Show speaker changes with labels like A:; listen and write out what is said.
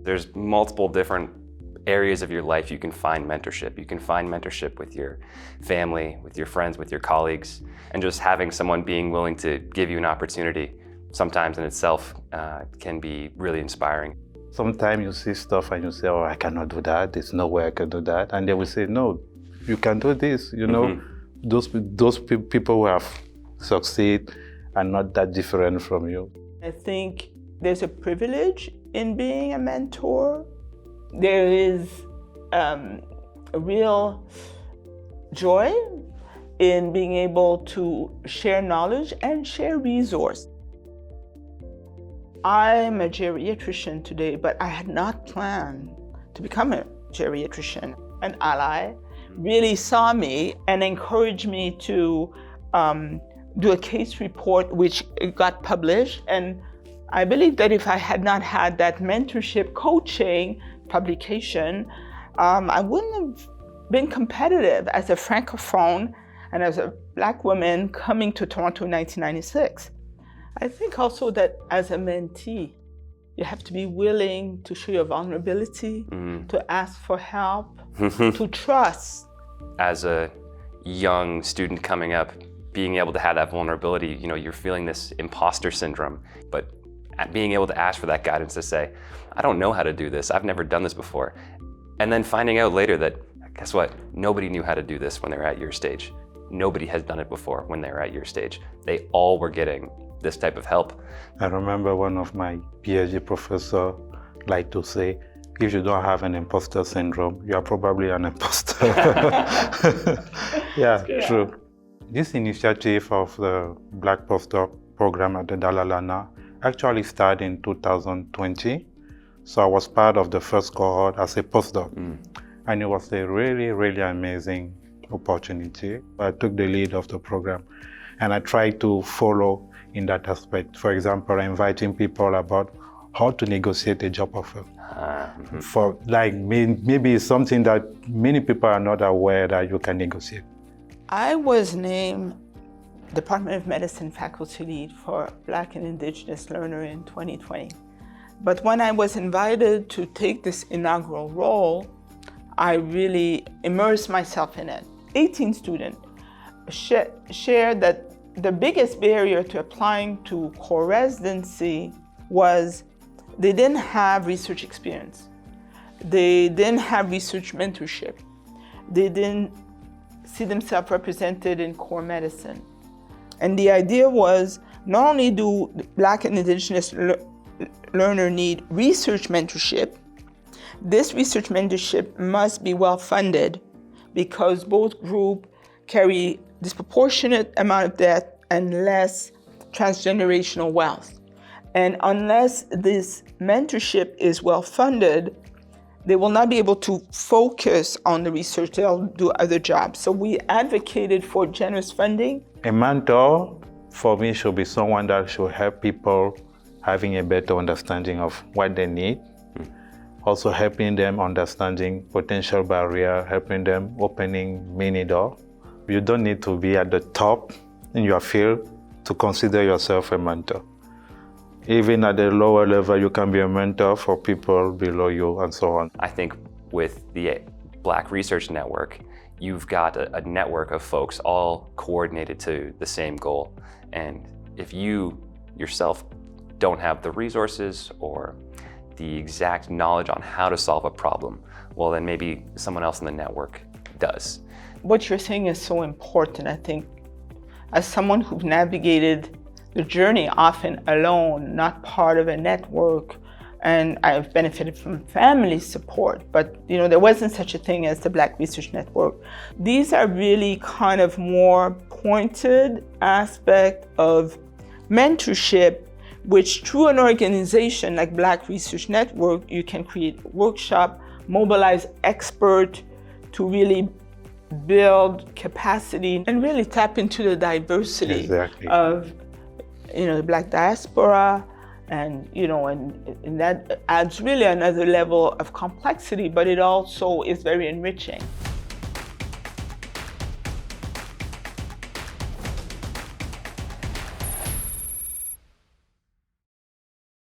A: There's multiple different areas of your life you can find mentorship. You can find mentorship with your family, with your friends, with your colleagues, and just having someone being willing to give you an opportunity sometimes in itself can be really inspiring.
B: Sometimes you see stuff and you say, oh, I cannot do that. There's no way I can do that. And they will say, no, you can do this. You know, those people who have succeed are not that different from you.
C: I think there's a privilege in being a mentor. There is a real joy in being able to share knowledge and share resource. I'm a geriatrician today, but I had not planned to become a geriatrician. An ally really saw me and encouraged me to do a case report, which got published. And I believe that if I had not had that mentorship coaching publication, I wouldn't have been competitive as a Francophone and as a Black woman coming to Toronto in 1996. I think also that as a mentee, you have to be willing to show your vulnerability, to ask for help, to trust.
A: As a young student coming up, being able to have that vulnerability, you know, you're feeling this imposter syndrome, but being able to ask for that guidance to say, I don't know how to do this, I've never done this before. And then finding out later that, guess what, nobody knew how to do this when they were at your stage. Nobody has done it before when they were at your stage. They all were getting this type of help.
B: I remember one of my PhD professors liked to say, if you don't have an imposter syndrome, you are probably an imposter. Yeah, true. This initiative of the Black Postdoc program at the Dalai Lama actually started in 2020. So I was part of the first cohort as a postdoc. And it was a really, really amazing opportunity. I took the lead of the program and I tried to follow in that aspect. For example, inviting people about how to negotiate a job offer. For like maybe it's something that many people are not aware that you can negotiate.
C: I was named Department of Medicine faculty lead for Black and Indigenous learner in 2020. But when I was invited to take this inaugural role, I really immersed myself in it. 18 students shared that the biggest barrier to applying to core residency was they didn't have research experience. They didn't have research mentorship. They didn't see themselves represented in core medicine. And the idea was not only do Black and Indigenous learner need research mentorship, this research mentorship must be well funded because both groups carry disproportionate amount of debt and less transgenerational wealth. And unless this mentorship is well funded, they will not be able to focus on the research, they'll do other jobs. So we advocated for generous funding.
B: A mentor, for me, should be someone that should help people having a better understanding of what they need, also helping them understanding potential barrier, helping them opening many doors. You don't need to be at the top in your field to consider yourself a mentor. Even at the lower level, you can be a mentor for people below you and so on.
A: I think with the Black Research Network, you've got a network of folks all coordinated to the same goal. And if you yourself don't have the resources or the exact knowledge on how to solve a problem, well, then maybe someone else in the network does.
C: What you're saying is so important, I think. As someone who's navigated the journey often alone, not part of a network, and I've benefited from family support, but there wasn't such a thing as the Black Research Network. These are really kind of more pointed aspect of mentorship, which through an organization like Black Research Network, you can create workshop, mobilize expert to really build capacity and really tap into the diversity of the Black diaspora, and and that adds really another level of complexity, but it also is very enriching.